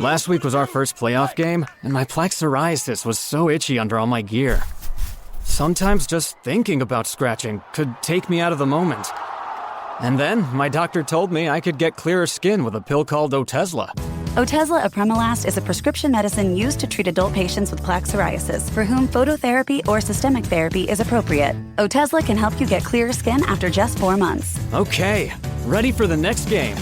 Last week was our first playoff game, and my plaque psoriasis was so itchy under all my gear. Sometimes just thinking about scratching could take me out of the moment. And then my doctor told me I could get clearer skin with a pill called Otezla. Otezla Apremilast is a prescription medicine used to treat adult patients with plaque psoriasis for whom phototherapy or systemic therapy is appropriate. Otezla can help you get clearer skin after just 4 months. Okay, ready for the next game.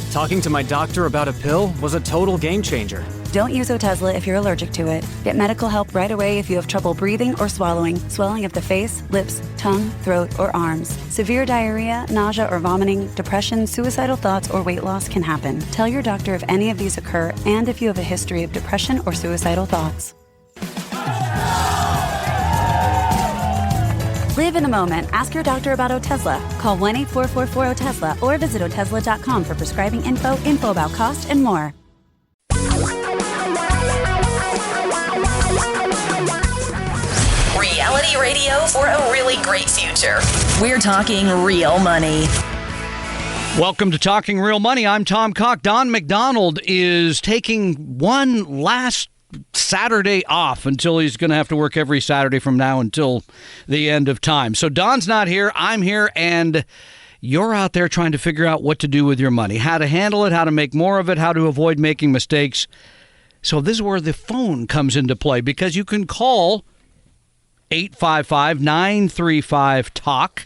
Talking to my doctor about a pill was a total game changer. Don't use Otezla if you're allergic to it. Get medical help right away if you have trouble breathing or swallowing, swelling of the face, lips, tongue, throat, or arms. Severe diarrhea, nausea or vomiting, depression, suicidal thoughts, or weight loss can happen. Tell your doctor if any of these occur and if you have a history of depression or suicidal thoughts. Live in the moment. Ask your doctor about Otezla. Call 1-844-4-OTEZLA or visit Otezla.com for prescribing info about cost, and more. Reality radio for a really great future. We're talking real money. Welcome to Talking Real Money. I'm Tom Cock. Don McDonald is taking one last Saturday off until he's going to have to work every Saturday from now until the end of time. So Don's not here. I'm here, and you're out there trying to figure out what to do with your money, how to handle it, how to make more of it, how to avoid making mistakes. So this is where the phone comes into play, because you can call 855-935-TALK,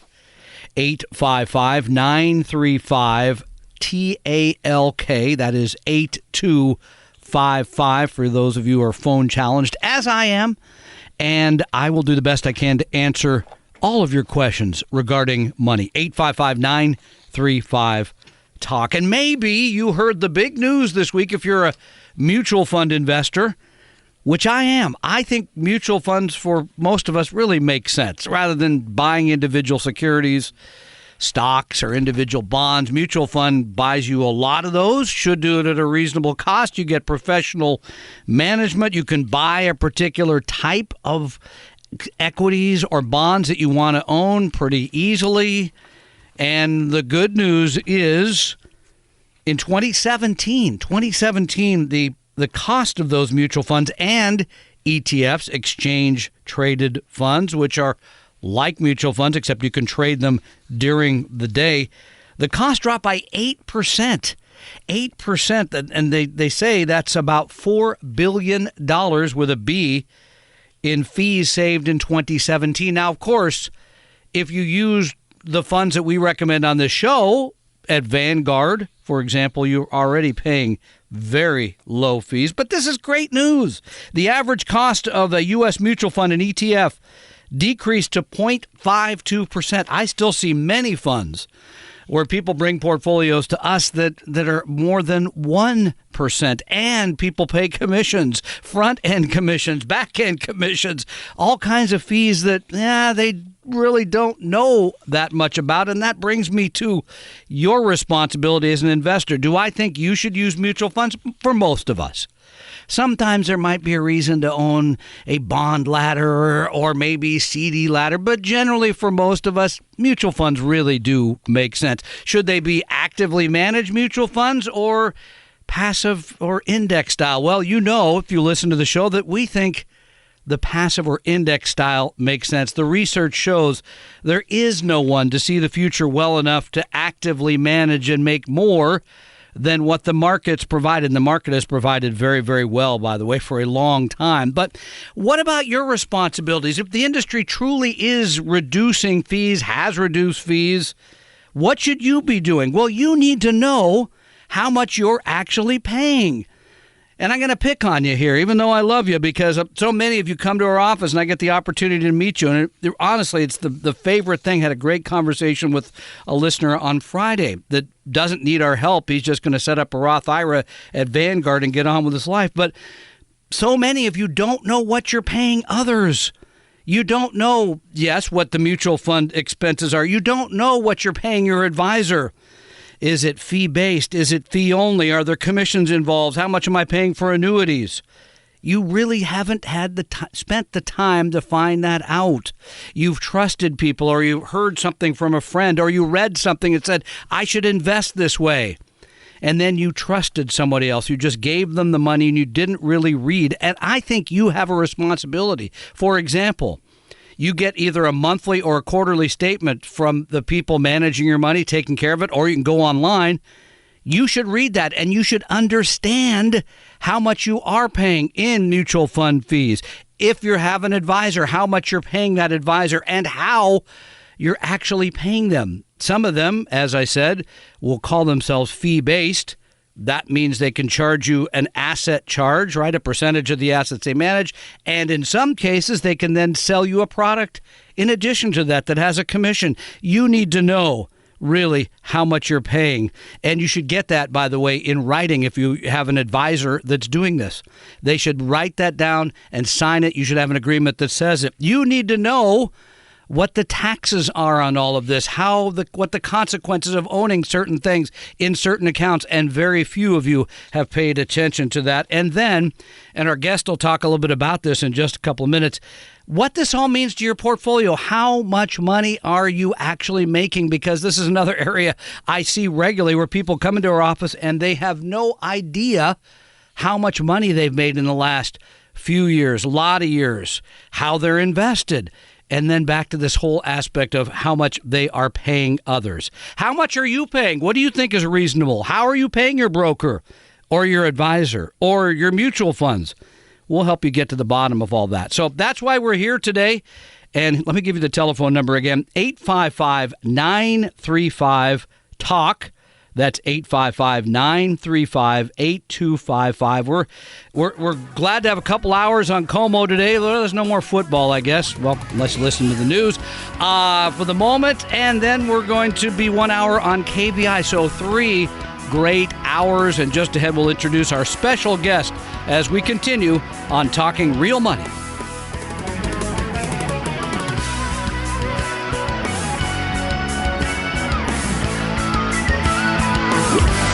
855-935-TALK. That is 8255 for those of you who are phone challenged, as I am. And I will do the best I can to answer all of your questions regarding money. 855-935-TALK. And maybe you heard the big news this week if you're a mutual fund investor, which I am. I think mutual funds for most of us really make sense. Rather than buying individual securities, stocks, or individual bonds, mutual fund buys you a lot of those, should do it at a reasonable cost. You get professional management. You can buy a particular type of equities or bonds that you want to own pretty easily. And the good news is in 2017, the cost of those mutual funds and ETFs, exchange-traded funds, which are like mutual funds, except you can trade them during the day, the cost dropped by 8%. 8%, and they say that's about $4 billion with a B in fees saved in 2017. Now, of course, if you use the funds that we recommend on this show at Vanguard, for example, you're already paying very low fees. But this is great news. The average cost of a U.S. mutual fund and ETF decreased to 0.52%. I still see many funds where people bring portfolios to us that are more than 1%, and people pay commissions, front-end commissions, back-end commissions, all kinds of fees that they really don't know that much about. And that brings me to your responsibility as an investor. Do I think you should use mutual funds? For most of us. Sometimes there might be a reason to own a bond ladder or maybe CD ladder, but generally for most of us, mutual funds really do make sense. Should they be actively managed mutual funds or passive or index style? Well, you know, if you listen to the show, that we think the passive or index style makes sense. The research shows there is no one to see the future well enough to actively manage and make more than what the market's provided. And the market has provided very, very well, by the way, for a long time. But what about your responsibilities? If the industry truly is reducing fees, has reduced fees, what should you be doing? Well, you need to know how much you're actually paying. And I'm going to pick on you here, even though I love you, because so many of you come to our office and I get the opportunity to meet you. And honestly, it's the favorite thing. Had a great conversation with a listener on Friday that doesn't need our help. He's just going to set up a Roth IRA at Vanguard and get on with his life. But so many of you don't know what you're paying others. You don't know, yes, what the mutual fund expenses are. You don't know what you're paying your advisor. Is it fee-based? Is it fee-only? Are there commissions involved? How much am I paying for annuities? You really haven't had spent the time to find that out. You've trusted people, or you heard something from a friend, or you read something that said, I should invest this way. and then you trusted somebody else. You just gave them the money and you didn't really read. And I think you have a responsibility. For example, you get either a monthly or a quarterly statement from the people managing your money, taking care of it, or you can go online. You should read that, and you should understand how much you are paying in mutual fund fees. If you have an advisor, how much you're paying that advisor and how you're actually paying them. Some of them, as I said, will call themselves fee-based. That means they can charge you an asset charge, right? A percentage of the assets they manage. And in some cases, they can then sell you a product in addition to that has a commission. You need to know really how much you're paying. And you should get that, by the way, in writing if you have an advisor that's doing this. They should write that down and sign it. You should have an agreement that says it. You need to know what the taxes are on all of this, what the consequences of owning certain things in certain accounts, and very few of you have paid attention to that. And our guest will talk a little bit about this in just a couple of minutes, what this all means to your portfolio. How much money are you actually making? Because this is another area I see regularly where people come into our office and they have no idea how much money they've made in the last few years, a lot of years, how they're invested. And then back to this whole aspect of how much they are paying others. How much are you paying? What do you think is reasonable? How are you paying your broker or your advisor or your mutual funds? We'll help you get to the bottom of all that. So that's why we're here today. And let me give you the telephone number again, 855-935-TALK. That's 855-935-8255. We're glad to have a couple hours on KOMO today. There's no more football, I guess. Well, unless you listen to the news for the moment. And then we're going to be 1 hour on KVI. So 3 great hours. And just ahead, we'll introduce our special guest as we continue on Talking Real Money.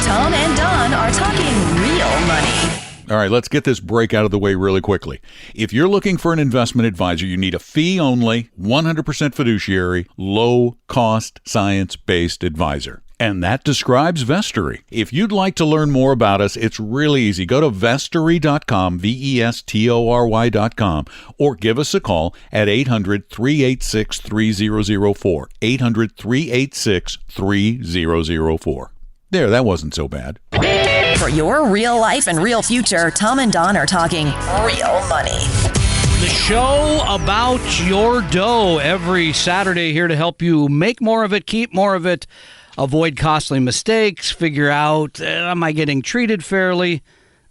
Tom and Don are talking real money. All right, let's get this break out of the way really quickly. If you're looking for an investment advisor, you need a fee-only, 100% fiduciary, low-cost, science-based advisor. And that describes Vestory. If you'd like to learn more about us, it's really easy. Go to Vestory.com, Vestory.com, or give us a call at 800-386-3004, 800-386-3004. There, that wasn't so bad. For your real life and real future, Tom and Don are talking real money. The show about your dough every Saturday, here to help you make more of it, keep more of it, avoid costly mistakes, figure out, am I getting treated fairly?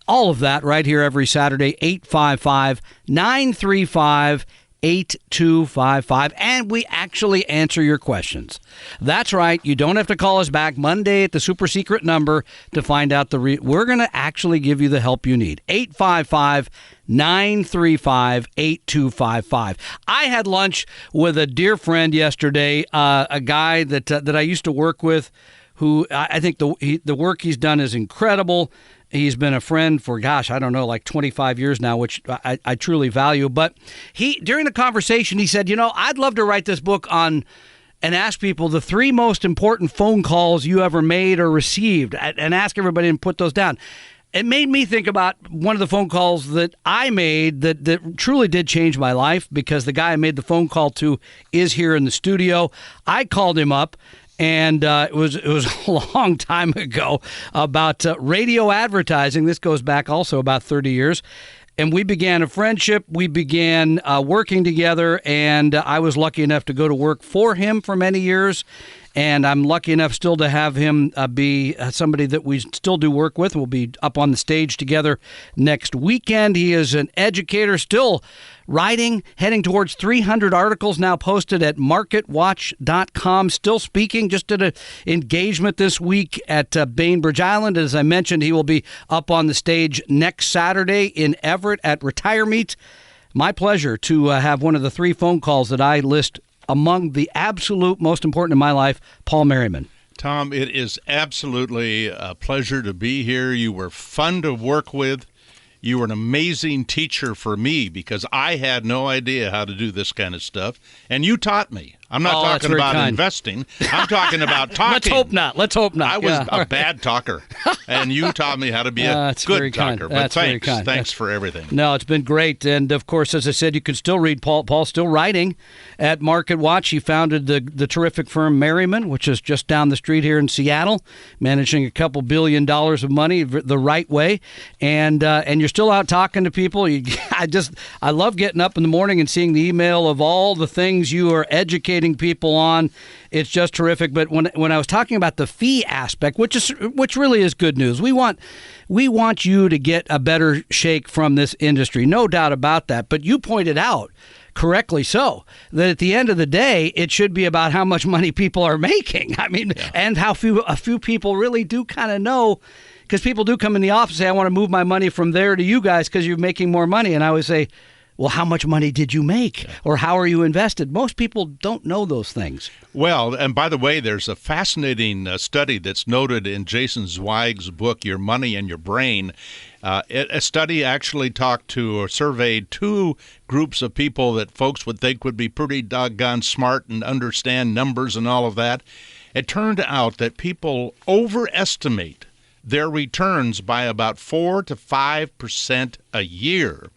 All of that right here every Saturday, 855-935-8255. And we actually answer your questions. That's right. You don't have to call us back Monday at the super secret number to find out we're going to actually give you the help you need. 855-935-8255. I had lunch with a dear friend yesterday, a guy that I used to work with, who I think the work he's done is incredible. He's been a friend for, like 25 years now, which I truly value. But during the conversation, he said, I'd love to write this book on and ask people the 3 most important phone calls you ever made or received, and ask everybody to put those down. It made me think about one of the phone calls that I made that truly did change my life, because the guy I made the phone call to is here in the studio. I called him up. And it was a long time ago, about radio advertising. This goes back also about 30 years. And we began a friendship. We began working together. And I was lucky enough to go to work for him for many years. And I'm lucky enough still to have him be somebody that we still do work with. We'll be up on the stage together next weekend. He is an educator, still writing, heading towards 300 articles now posted at marketwatch.com. Still speaking, just did an engagement this week at Bainbridge Island. As I mentioned, he will be up on the stage next Saturday in Everett at Retire Meet. My pleasure to have one of the 3 phone calls that I list among the absolute most important in my life, Paul Merriman. Tom, it is absolutely a pleasure to be here. You were fun to work with. You were an amazing teacher for me, because I had no idea how to do this kind of stuff, and you taught me. I'm not that's talking very about kind. investing. I'm talking about talking. Let's hope not. I was Yeah. a bad talker, and you taught me how to be a That's very good kind. talker. But That's very kind. Thanks for everything. No, it's been great. And, of course, as I said, you can still read Paul. Paul's still writing at Market Watch. He founded the terrific firm Merriman, which is just down the street here in Seattle, managing a couple $2 billion of money the right way. And you're still out talking to people. I love getting up in the morning and seeing the email of all the things you are educating people on. It's just terrific. But when I was talking about the fee aspect, which really is good news, we want you to get a better shake from this industry, no doubt about that. But you pointed out, correctly so, that at the end of the day, it should be about how much money people are making. I mean, and how a few people really do kind of know. Because people do come in the office and say, I want to move my money from there to you guys because you're making more money. And I always say, well, how much money did you make? Or how are you invested? Most people don't know those things. Well, and by the way, there's a fascinating study that's noted in Jason Zweig's book, Your Money and Your Brain. A study actually talked to or surveyed two groups of people that folks would think would be pretty doggone smart and understand numbers and all of that. It turned out that people overestimate their returns by about 4 to 5% a year.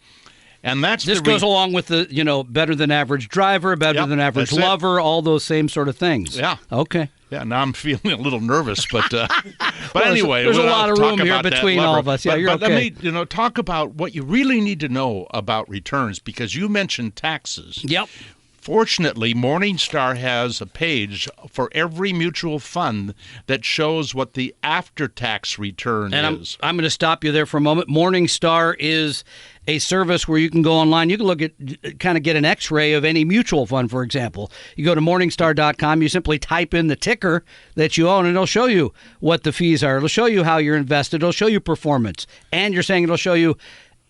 And this goes along with the, better than average driver, better than average lover, all those same sort of things. Yeah. Okay. Yeah, now I'm feeling a little nervous, but well, anyway, there's a lot of room here between all of us. Yeah, you're okay. Let me talk about what you really need to know about returns, because you mentioned taxes. Yep. Fortunately, Morningstar has a page for every mutual fund that shows what the after-tax return is. I'm going to stop you there for a moment. Morningstar is a service where you can go online. You can look at, kind of get an x-ray of any mutual fund, for example. You go to Morningstar.com, you simply type in the ticker that you own, and it'll show you what the fees are. It'll show you how you're invested. It'll show you performance. And you're saying it'll show you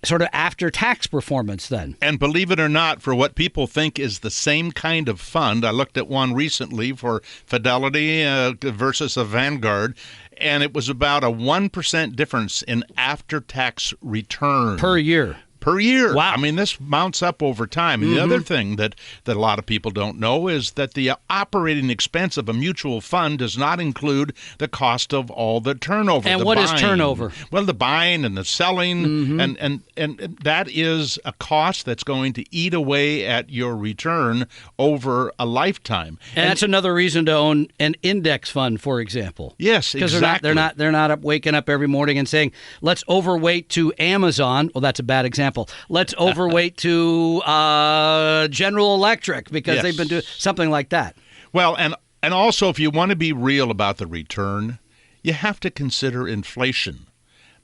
sort of after-tax performance then. And believe it or not, for what people think is the same kind of fund, I looked at one recently for Fidelity versus a Vanguard, and it was about a 1% difference in after-tax return. Per year. Per year. Wow. I mean, this mounts up over time. And the other thing that a lot of people don't know is that the operating expense of a mutual fund does not include the cost of all the turnover. And what is turnover? Well, the buying and the selling, and that is a cost that's going to eat away at your return over a lifetime. And that's another reason to own an index fund, for example. Yes, exactly. Because they're not waking up every morning and saying, let's overweight to Amazon. Well, that's a bad example. Let's overweight to General Electric because they've been doing something like that. Well, and also, if you want to be real about the return, you have to consider inflation.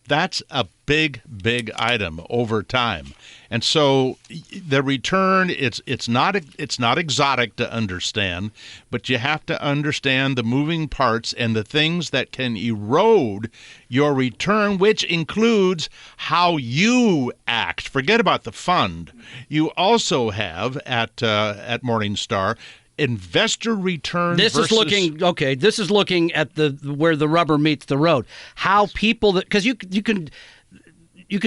That's a big, big item over time. And so the return, it's not exotic to understand, but you have to understand the moving parts and the things that can erode your return, which includes how you act. Forget about the fund. You also have at Morningstar investor return. This is looking at where the rubber meets the road. How people because you can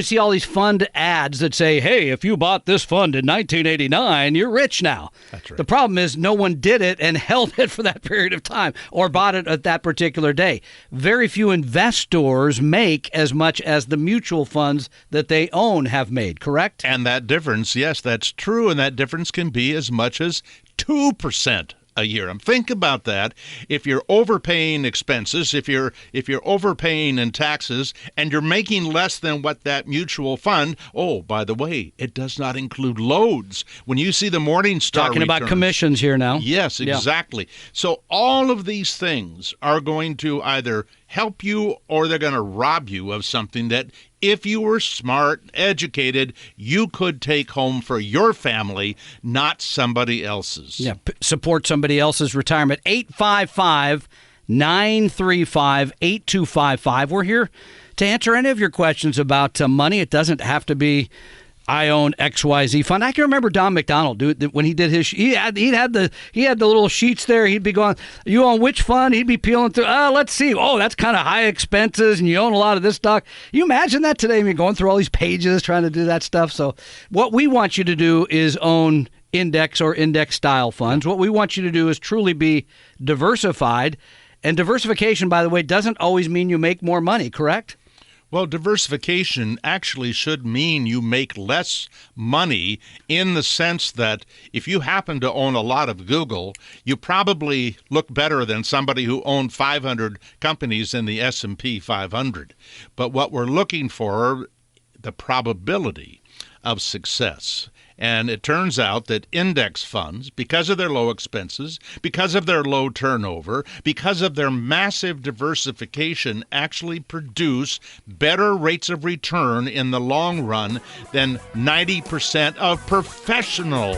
see all these fund ads that say, hey, if you bought this fund in 1989, you're rich now. That's right. The problem is no one did it and held it for that period of time or bought it at that particular day. Very few investors make as much as the mutual funds that they own have made, correct? And that difference, yes, that's true, and that difference can be as much as 2% a year. And think about that. If you're overpaying expenses, if you're overpaying in taxes, and you're making less than what that mutual fund, oh, by the way, it does not include loads. When you see the Morningstar talking returns, about commissions here now. Yes, exactly. Yeah. So all of these things are going to either help you or they're going to rob you of something that, if you were smart, educated, you could take home for your family, not somebody else's. Yeah, support somebody else's retirement. 855-935-8255. We're here to answer any of your questions about money. It doesn't have to be I own XYZ fund. I can remember Don McDonald when he did his. He had the little sheets there. He'd be going, "You own which fund?" He'd be peeling through. Let's see. Oh, that's kind of high expenses, and you own a lot of this stock. You imagine that today? I mean, going through all these pages trying to do that stuff. So, what we want you to do is own index or index style funds. What we want you to do is truly be diversified. And diversification, by the way, doesn't always mean you make more money, correct? Well, diversification actually should mean you make less money, in the sense that if you happen to own a lot of Google, you probably look better than somebody who owned 500 companies in the S&P 500. But what we're looking for, the probability of success. And it turns out that index funds, because of their low expenses, because of their low turnover, because of their massive diversification, actually produce better rates of return in the long run than 90% of professional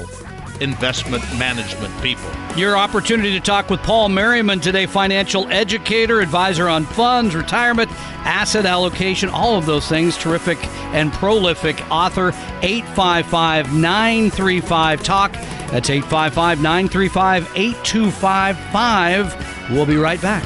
investment management people. Your opportunity to talk with Paul Merriman today, financial educator, advisor on funds, retirement, asset allocation, all of those things. Terrific and prolific author. 855-935-TALK. That's 855-935-8255. We'll be right back.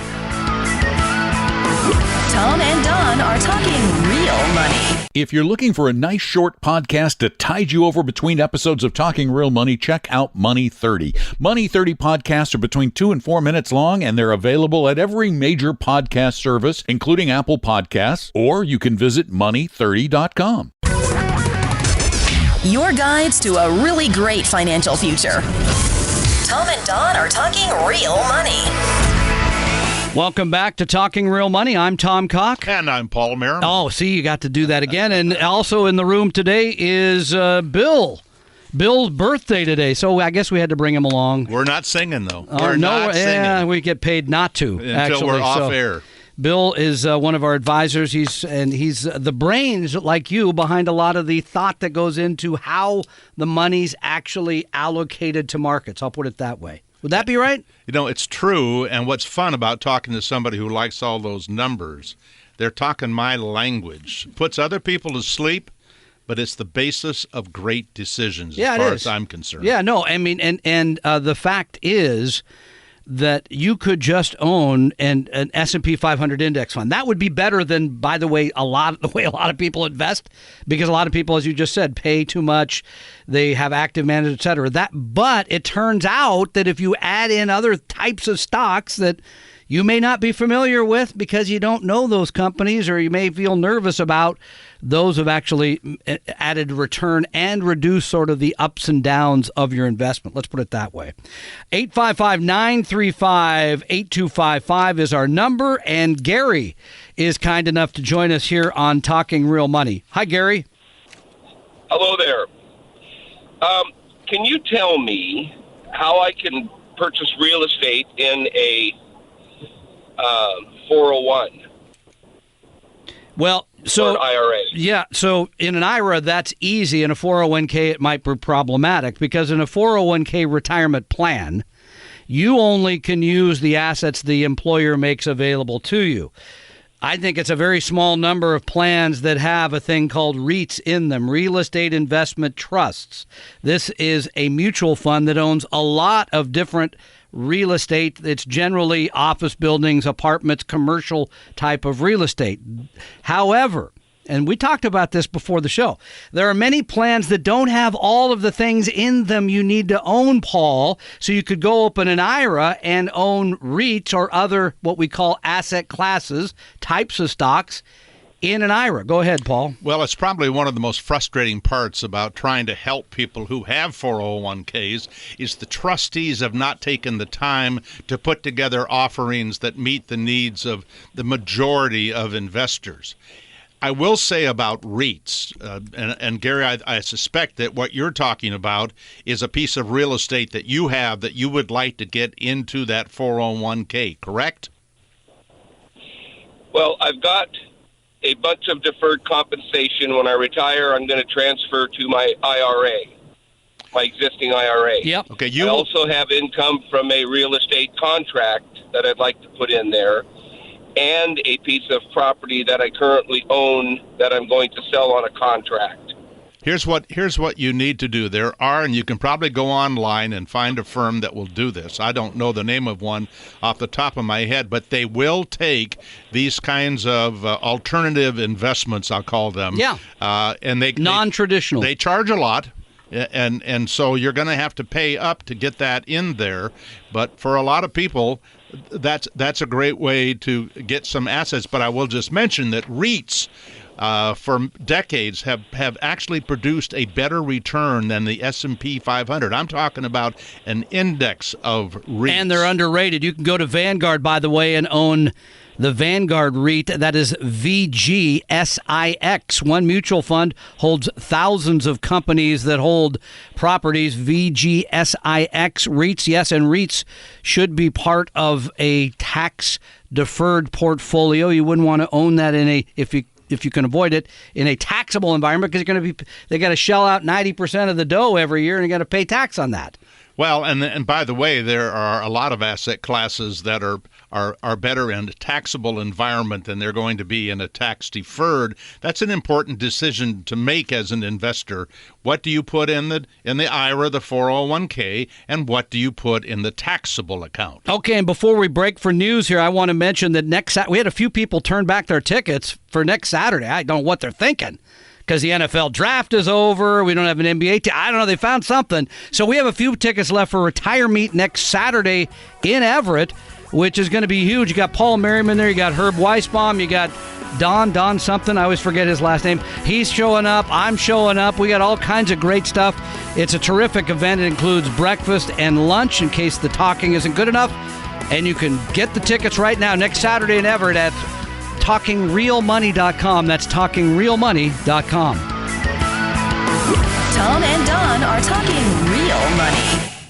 Tom and Don are talking real money. If you're looking for a nice short podcast to tide you over between episodes of Talking Real Money, check out Money 30. Money 30 podcasts are between 2 and 4 minutes long, and they're available at every major podcast service, including Apple Podcasts, or you can visit money30.com. Your guides to a really great financial future. Tom and Don are talking real money. Welcome back to Talking Real Money. I'm Tom Cock. And I'm Paul Merriman. Oh, see, you got to do that again. And also in the room today is Bill. Bill's birthday today, so I guess we had to bring him along. We're not singing, though. We're not singing. Yeah, we get paid not to, until we're off air. Bill is one of our advisors. He's the brains, like you, behind a lot of the thought that goes into how the money's actually allocated to markets. I'll put it that way. Would that be right? You know, it's true, and what's fun about talking to somebody who likes all those numbers, they're talking my language. Puts other people to sleep, but it's the basis of great decisions as far as I'm concerned. Yeah, no, I mean, and the fact is that you could just own an S&P 500 index fund. That would be better than, by the way, the way a lot of people invest, because a lot of people, as you just said, pay too much. They have active managers, et cetera. But it turns out that if you add in other types of stocks that you may not be familiar with because you don't know those companies, or you may feel nervous about, those have actually added return and reduced sort of the ups and downs of your investment. Let's put it that way. 855-935-8255 is our number, and Gary is kind enough to join us here on Talking Real Money. Hi, Gary. Hello there. Can you tell me how I can purchase real estate in a 401? Well, so or IRA. Yeah, so in an IRA, that's easy. In a 401k, it might be problematic, because in a 401k retirement plan, you only can use the assets the employer makes available to you. I think it's a very small number of plans that have a thing called REITs in them, real estate investment trusts. This is a mutual fund that owns a lot of different real estate. It's generally office buildings, apartments, commercial type of real estate. However, and we talked about this before the show, there are many plans that don't have all of the things in them you need to own, Paul. So you could go open an IRA and own REITs or other what we call asset classes, types of stocks in an IRA. Go ahead, Paul. Well, it's probably one of the most frustrating parts about trying to help people who have 401ks is the trustees have not taken the time to put together offerings that meet the needs of the majority of investors. I will say about REITs, and Gary, I suspect that what you're talking about is a piece of real estate that you have that you would like to get into that 401k, correct? Well, I've got a bunch of deferred compensation. When I retire, I'm going to transfer to my IRA, my existing IRA. Yep. Okay. I also have income from a real estate contract that I'd like to put in there, and a piece of property that I currently own that I'm going to sell on a contract. Here's what you need to do. There are, and you can probably go online and find a firm that will do this. I don't know the name of one off the top of my head, but they will take these kinds of alternative investments, I'll call them. Yeah. And they non-traditional. They charge a lot. And so you're going to have to pay up to get that in there. But for a lot of people, that's a great way to get some assets. But I will just mention that REITs for decades have actually produced a better return than the S&P 500. I'm talking about an index of REITs. And they're underrated. You can go to Vanguard, by the way, and own the Vanguard REIT. That is VGSIX. One mutual fund holds thousands of companies that hold properties. VGSIX REITs. Yes, and REITs should be part of a tax-deferred portfolio. You wouldn't want to own that if you can avoid it, in a taxable environment, because they got to shell out 90% of the dough every year, and you got to pay tax on that. Well, and by the way, there are a lot of asset classes that are better in a taxable environment than they're going to be in a tax deferred. That's an important decision to make as an investor. What do you put in the IRA, the 401k, and what do you put in the taxable account? Okay, and before we break for news here, I want to mention that we had a few people turn back their tickets for next Saturday. I don't know what they're thinking, because the NFL draft is over. We don't have an NBA team. I don't know. They found something. So we have a few tickets left for Retire Meet next Saturday in Everett, which is going to be huge. You got Paul Merriman there. You got Herb Weisbaum. You got Don something. I always forget his last name. He's showing up. I'm showing up. We got all kinds of great stuff. It's a terrific event. It includes breakfast and lunch in case the talking isn't good enough. And you can get the tickets right now next Saturday in Everett at TalkingRealMoney.com. That's TalkingRealMoney.com. Tom and Don are talking real money.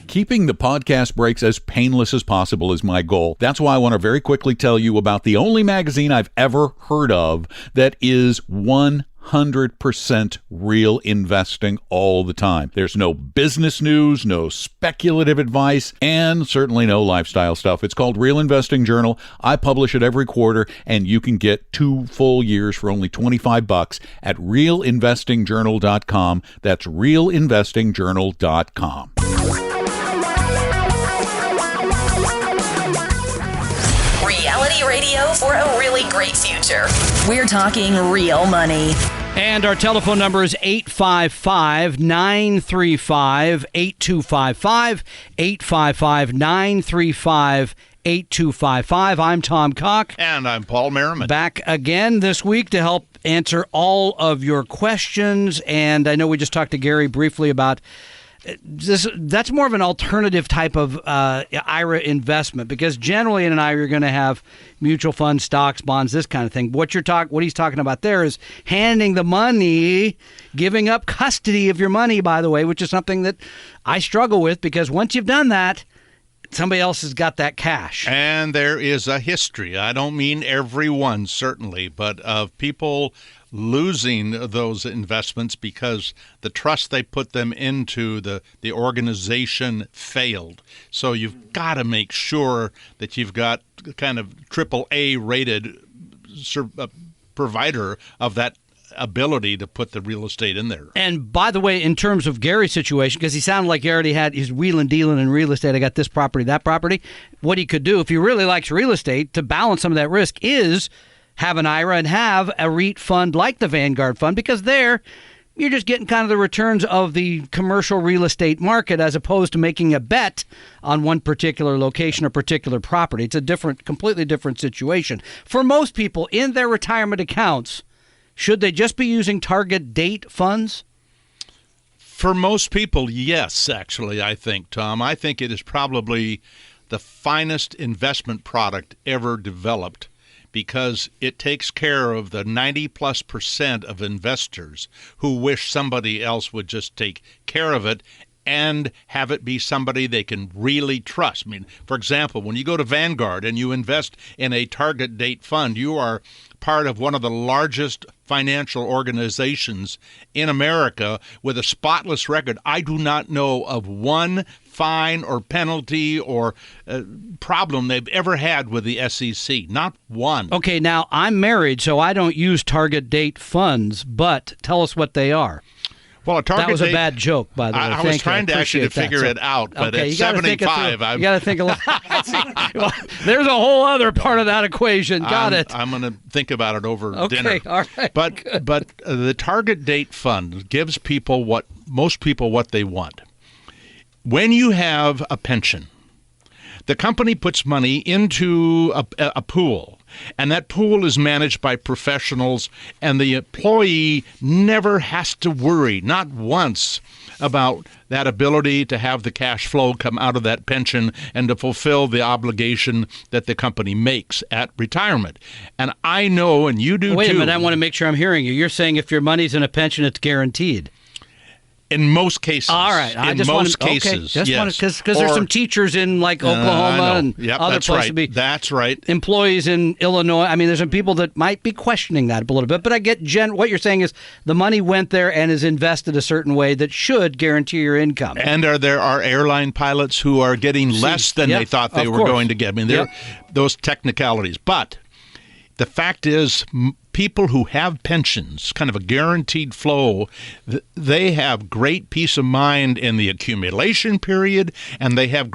Keeping the podcast breaks as painless as possible is my goal. That's why I want to very quickly tell you about the only magazine I've ever heard of that is 100% real investing all the time. There's no business news, no speculative advice, and certainly no lifestyle stuff. It's called Real Investing Journal. I publish it every quarter, and you can get 2 full years for only $25 at realinvestingjournal.com. That's realinvestingjournal.com. Reality radio for a really great future. We're talking real money. And our telephone number is 855-935-8255, 855-935-8255. I'm Tom Cock. And I'm Paul Merriman. Back again this week to help answer all of your questions. And I know we just talked to Gary briefly about this. That's more of an alternative type of IRA investment, because generally in an IRA you're going to have mutual funds, stocks, bonds, this kind of thing. What he's talking about there is handing the money, giving up custody of your money, by the way, which is something that I struggle with, because once you've done that, somebody else has got that cash. And there is a history. I don't mean everyone, certainly, but of people losing those investments because the trust they put them into, the organization failed. So you've got to make sure that you've got kind of AAA rated provider of that ability to put the real estate in there. And by the way, in terms of Gary's situation, because he sounded like he already had his wheeling dealing in real estate, I got this property, that property, what he could do if he really likes real estate to balance some of that risk is have an IRA and have a REIT fund like the Vanguard fund, because there you're just getting kind of the returns of the commercial real estate market as opposed to making a bet on one particular location or particular property. It's a completely different situation. For most people in their retirement accounts, should they just be using target date funds? For most people, yes, actually, I think, Tom. I think it is probably the finest investment product ever developed, because it takes care of the 90+% of investors who wish somebody else would just take care of it and have it be somebody they can really trust. I mean, for example, when you go to Vanguard and you invest in a target date fund, you are part of one of the largest financial organizations in America with a spotless record. I do not know of one fine or penalty or problem they've ever had with the SEC. Not one. Okay, now I'm married, so I don't use target date funds, but tell us what they are. Well, a target That was a date- bad joke, by the way. I was Thank you. trying to actually Appreciate figure that. it out, but Okay, at you gotta think it 75, through. You got to think a lot. Well, there's a whole other part of that equation. Got it. I'm going to think about it over dinner. Okay, all right. But the target date fund gives most people what they want. When you have a pension, the company puts money into a pool, and that pool is managed by professionals, and the employee never has to worry, not once, about that ability to have the cash flow come out of that pension and to fulfill the obligation that the company makes at retirement. And I know, and you do too. Wait a minute. I want to make sure I'm hearing you. You're saying if your money's in a pension, it's guaranteed. In most cases. All right. I in just most wanted, cases, okay. Just yes. wanted, because there's Or- some teachers in like I Oklahoma know. and Yep, other that's places. right. That's right. Employees in Illinois. I mean, there's some people that might be questioning that a little bit, but I get what you're saying is the money went there and is invested a certain way that should guarantee your income. And there are airline pilots who are getting less than Yep, they thought they of were course. going to get. I mean, there Yep. are those technicalities. But the fact is, people who have pensions, kind of a guaranteed flow, they have great peace of mind in the accumulation period, and they have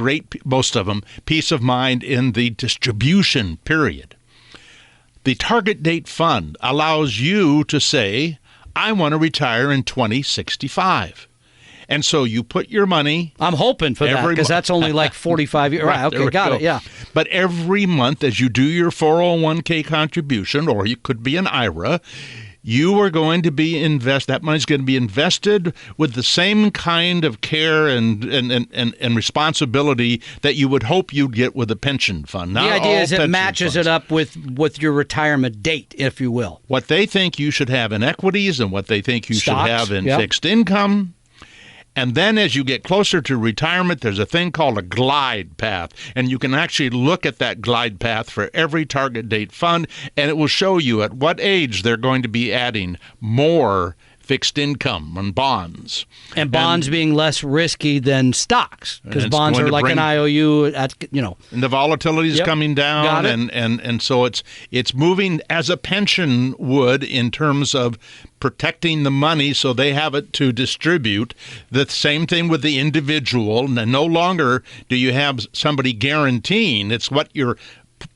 most of them, peace of mind in the distribution period. The target date fund allows you to say, I want to retire in 2065. And so you put your money. I'm hoping for that Every because mo- that's only like 45 years. Right, there okay, we got go. it, yeah. But every month, as you do your 401k contribution, or you could be an IRA, you are going to be that money's going to be invested with the same kind of care and responsibility that you would hope you'd get with a pension fund. Not The idea all is it pension matches funds. it up with your retirement date, if you will. What they think you should have in equities and what they think you Stocks, should have in yep. fixed income. And then as you get closer to retirement, there's a thing called a glide path. And you can actually look at that glide path for every target date fund, and it will show you at what age they're going to be adding more fixed income and bonds. And bonds being less risky than stocks because And it's bonds going are to like bring- an IOU. And the volatility is Yep. coming down, Got it. and so it's moving as a pension would in terms of protecting the money so they have it to distribute. The same thing with the individual. And no longer do you have somebody guaranteeing. It's what your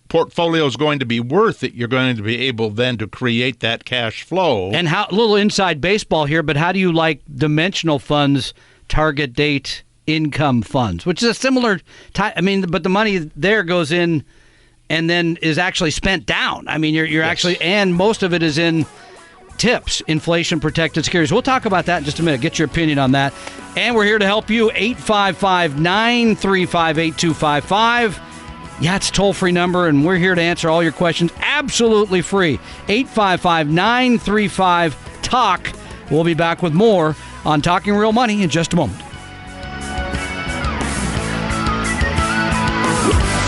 portfolio is going to be worth that you're going to be able then to create that cash flow. And how a little inside baseball here, but how do you like dimensional funds, target date income funds, which is a similar type? I mean, but the money there goes in and then is actually spent down. I mean, you're actually, and most of it is in tips, inflation protected securities. We'll talk about that in just a minute. Get your opinion on that. And we're here to help you. 855-935-8255. Yeah, it's a toll-free number, and we're here to answer all your questions absolutely free. 855-935-TALK. We'll be back with more on Talking Real Money in just a moment.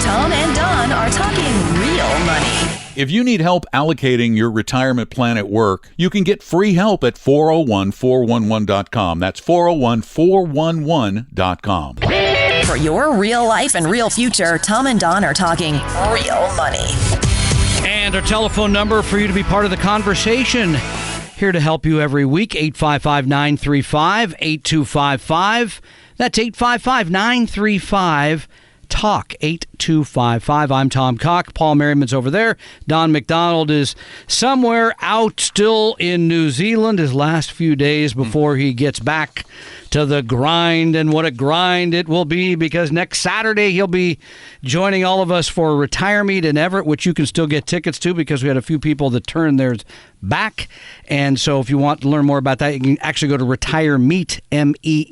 Tom and Don are talking real money. If you need help allocating your retirement plan at work, you can get free help at 401-411.com. That's 401-411.com. For your real life and real future, Tom and Don are talking real money. And our telephone number for you to be part of the conversation. Here to help you every week, 855-935-8255. That's 855-935-TALK, 8255. I'm Tom Cock. Paul Merriman's over there. Don McDonald is somewhere out still in New Zealand his last few days before he gets back to the grind, and what a grind it will be, because next Saturday he'll be joining all of us for Retire Meet in Everett, which you can still get tickets to because we had a few people that turned theirs back. And so if you want to learn more about that, you can actually go to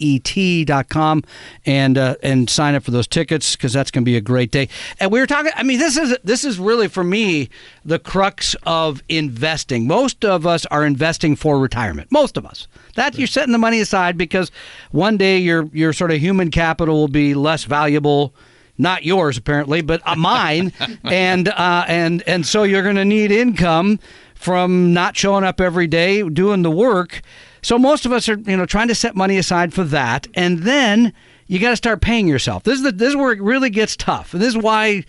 retiremeet.com and sign up for those tickets, because that's going to be a great day. And we were talking, I mean, this is really, for me, the crux of investing. Most of us are investing for retirement. Most of us. That you're setting the money aside because one day your sort of human capital will be less valuable. Not yours, apparently, but mine. and so you're going to need income from not showing up every day, doing the work. So most of us are, trying to set money aside for that. And then you got to start paying yourself. This is where it really gets tough. And this is why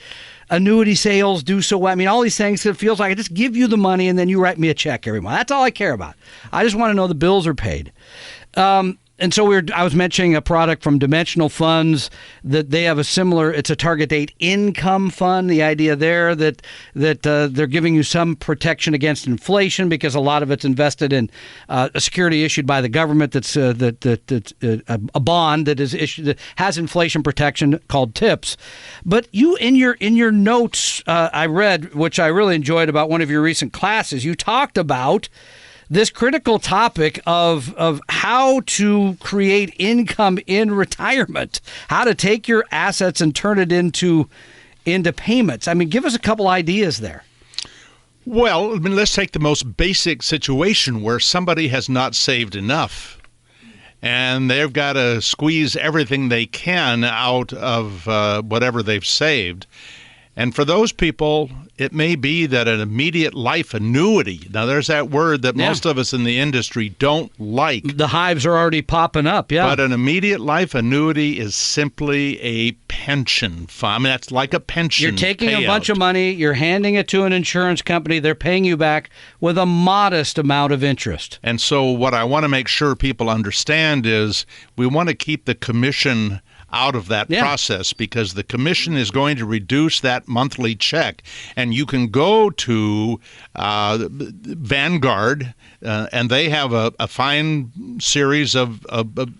annuity sales do so well. I mean, all these things, it feels like I just give you the money and then you write me a check every month. That's all I care about. I just want to know the bills are paid. And so I was mentioning a product from Dimensional Funds that they have a similar, it's a target date income fund. The idea there that they're giving you some protection against inflation because a lot of it's invested in a security issued by the government that's a bond that is issued that has inflation protection called TIPS. But you in your notes I read, which I really enjoyed about one of your recent classes, you talked about this critical topic of how to create income in retirement, how to take your assets and turn it into payments. I mean, give us a couple ideas there. Well, I mean, let's take the most basic situation where somebody has not saved enough and they've got to squeeze everything they can out of whatever they've saved. And for those people, it may be that an immediate life annuity. Now, there's that word that most of us in the industry don't like. The hives are already popping up, yeah. But an immediate life annuity is simply a pension fund. I mean, that's like a pension. You're taking payout. a bunch of money, you're handing it to an insurance company, they're paying you back with a modest amount of interest. And so what I want to make sure people understand is we want to keep the commission out of that process because the commission is going to reduce that monthly check. And you can go to Vanguard, and they have a fine series of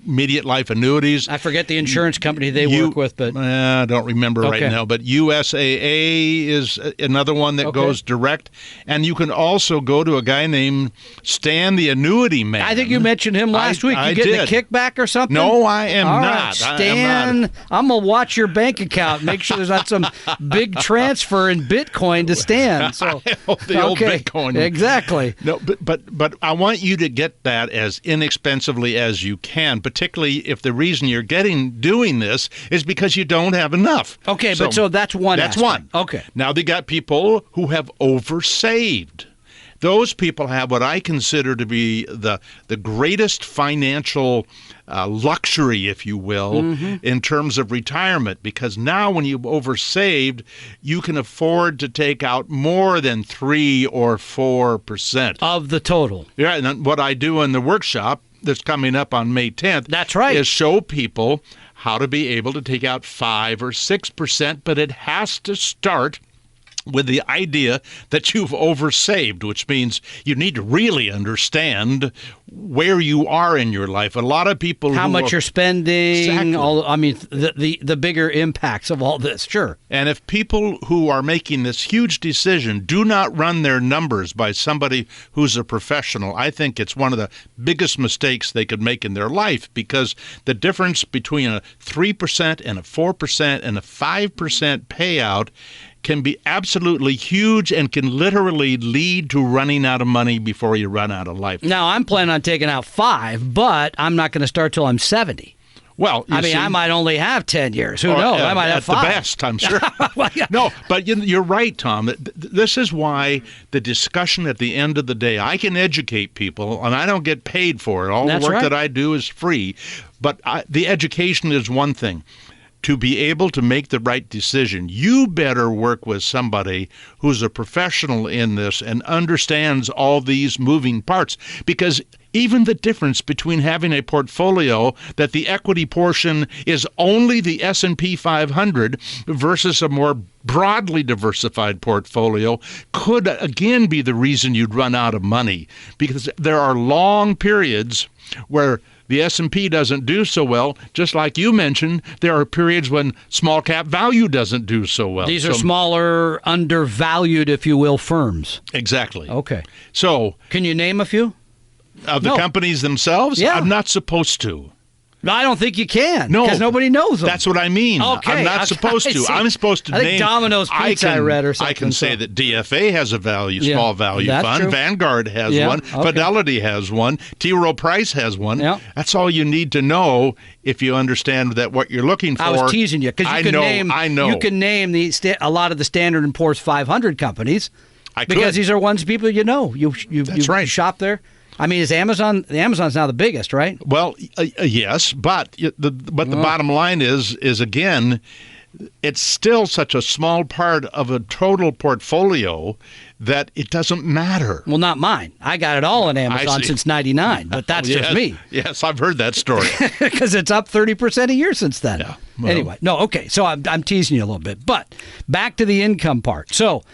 immediate life annuities. I forget the insurance company they work with, but I don't remember right now. But USAA is another one that goes direct. And you can also go to a guy named Stan the Annuity Man. I think you mentioned him last week. You getting a kickback or something? No, I am All not. Right, Stan, I'm going to watch your bank account. Make sure there's not some big transfer in Bitcoin to Stan. So the old Bitcoin. Exactly. No, but I want you to get that as inexpensively as you can, particularly if the reason you're doing this is because you don't have enough. Okay, so that's one. That's aspect. one. Okay. Now they got people who have oversaved. Those people have what I consider to be the greatest financial luxury, if you will, in terms of retirement, because now when you've oversaved, you can afford to take out more than 3 or 4% of the total. Yeah, and what I do in the workshop that's coming up on May 10th, that's right, is show people how to be able to take out 5 or 6%, but it has to start with the idea that you've oversaved, which means you need to really understand where you are in your life. A lot of people how much you're spending, exactly. the bigger impacts of all this, sure. And if people who are making this huge decision do not run their numbers by somebody who's a professional, I think it's one of the biggest mistakes they could make in their life, because the difference between a 3% and a 4% and a 5% payout can be absolutely huge and can literally lead to running out of money before you run out of life. Now, I'm planning on taking out 5, but I'm not going to start till I'm 70. Well, I might only have 10 years. Who knows? I might have 5. At the best, I'm sure. Well, yeah. No, but you're right, Tom. This is why the discussion at the end of the day, I can educate people, and I don't get paid for it. All the work that I do is free. But the education is one thing. To be able to make the right decision, you better work with somebody who's a professional in this and understands all these moving parts, because even the difference between having a portfolio that the equity portion is only the S&P 500 versus a more broadly diversified portfolio could again be the reason you'd run out of money, because there are long periods where the S&P doesn't do so well. Just like you mentioned, there are periods when small cap value doesn't do so well. These are smaller, undervalued, if you will, firms. Exactly. Okay. So, can you name a few? Of the companies themselves? Yeah. I'm not supposed to. I don't think you can. No, because nobody knows them. That's what I mean. Okay, I'm not supposed to. I'm supposed to name. I think Domino's Pizza I read or something. I can say that DFA has a small value fund. True. Vanguard has one. Okay. Fidelity has one. T. Rowe Price has one. Yeah. That's all you need to know if you understand that what you're looking for. I was teasing you because you can name a lot of the Standard & Poor's 500 companies. Because these are ones people you know. You shop there. I mean, Amazon's now the biggest, right? Well, yes, but the bottom line is again, it's still such a small part of a total portfolio that it doesn't matter. Well, not mine. I got it all on Amazon since 99, but that's just me. Yes, I've heard that story. Because it's up 30% a year since then. Yeah, well. Anyway, no, okay. So I'm teasing you a little bit, but back to the income part. So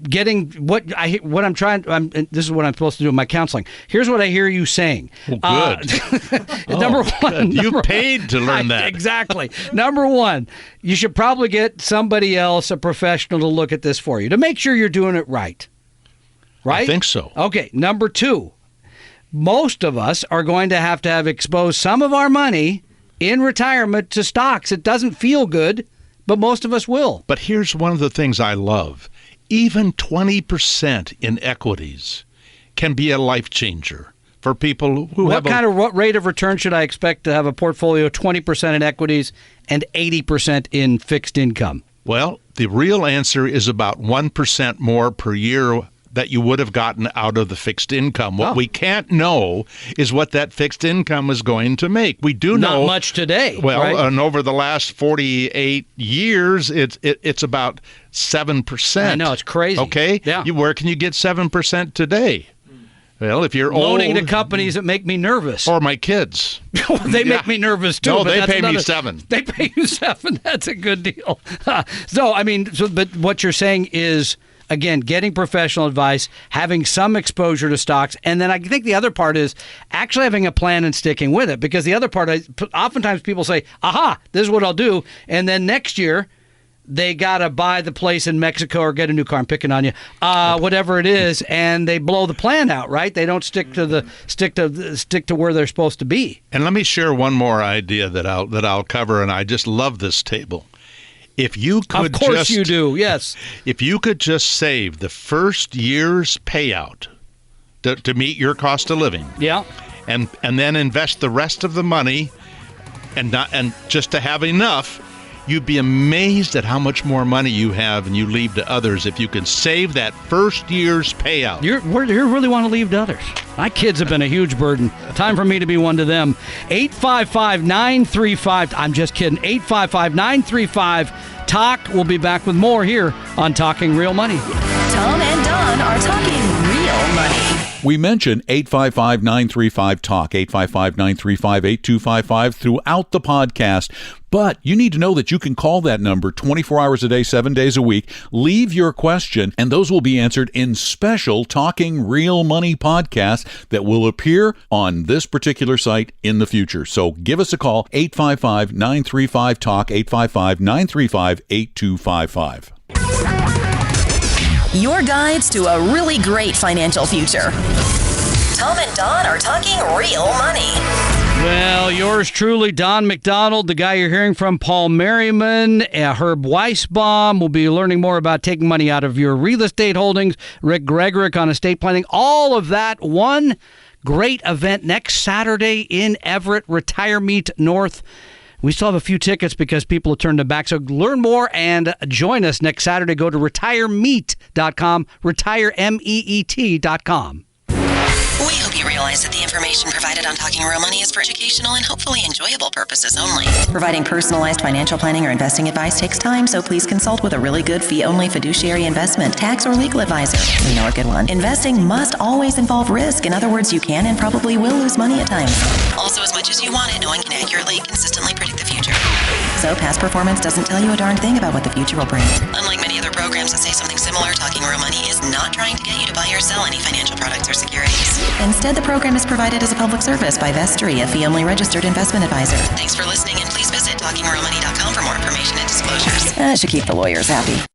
getting this is what I'm supposed to do in my counseling. Here's what I hear you saying. Well, good. Number one, you paid to learn that. Exactly. Number one, you should probably get somebody else, a professional, to look at this for you to make sure you're doing it right. Right? I think so. Okay. Number two, most of us are going to have exposed some of our money in retirement to stocks. It doesn't feel good, but most of us will. But here's one of the things I love. Even 20% in equities can be a life changer for people who have what rate of return should I expect to have a portfolio 20% in equities and 80% in fixed income? Well, the real answer is about 1% more per year that you would have gotten out of the fixed income. What we can't know is what that fixed income is going to make. We do know not much today. Well, right? And over the last 48 years, it's about 7%. I know, it's crazy. Okay, yeah. Where can you get 7% today? Well, if you're loaning old, to companies that make me nervous, or my kids, they make me nervous too. No, but they that's pay me 7. They pay you 7. That's a good deal. But what you're saying is, again, getting professional advice, having some exposure to stocks, and then I think the other part is actually having a plan and sticking with it. Because the other part, oftentimes people say, "Aha, this is what I'll do," and then next year they gotta buy the place in Mexico or get a new car. I'm picking on you, whatever it is, and they blow the plan out. Right? They don't stick to where they're supposed to be. And let me share one more idea that I'll cover, and I just love this table. If you could, of course you do, yes. If you could just save the first year's payout to meet your cost of living, yeah, and then invest the rest of the money, and just to have enough, you'd be amazed at how much more money you have and you leave to others if you can save that first year's payout. You really want to leave to others. My kids have been a huge burden. Time for me to be one to them. 855-935. I'm just kidding. 855-935-TALK. We'll be back with more here on Talking Real Money. Tom and Don are talking real money. We mention 855-935-TALK, 855-935-8255 throughout the podcast. But you need to know that you can call that number 24 hours a day, 7 days a week. Leave your question, and those will be answered in special Talking Real Money podcasts that will appear on this particular site in the future. So give us a call, 855-935-TALK, 855-935-8255. Your guides to a really great financial future. Tom and Don are talking real money. Well, yours truly, Don McDonald, the guy you're hearing from, Paul Merriman, Herb Weisbaum. We'll be learning more about taking money out of your real estate holdings, Rick Gregorick on estate planning, all of that. One great event next Saturday in Everett, Retire Meet North. We still have a few tickets because people have turned them back. So learn more and join us next Saturday. Go to retiremeet.com, retiremeet.com. We hope you realize that the information provided on Talking Real Money is for educational and hopefully enjoyable purposes only. Providing personalized financial planning or investing advice takes time, so please consult with a really good fee-only fiduciary investment, tax, or legal advisor. We know a good one. Investing must always involve risk. In other words, you can and probably will lose money at times. Also, as much as you want it, no one can accurately, consistently predict the future. So past performance doesn't tell you a darn thing about what the future will bring. Unlike many other programs that say something similar, Talking Real Money is not trying to get you to buy or sell any financial products or securities. Instead, the program is provided as a public service by Vestry, a fee-only registered investment advisor. Thanks for listening, and please visit TalkingRealMoney.com for more information and disclosures. That should keep the lawyers happy.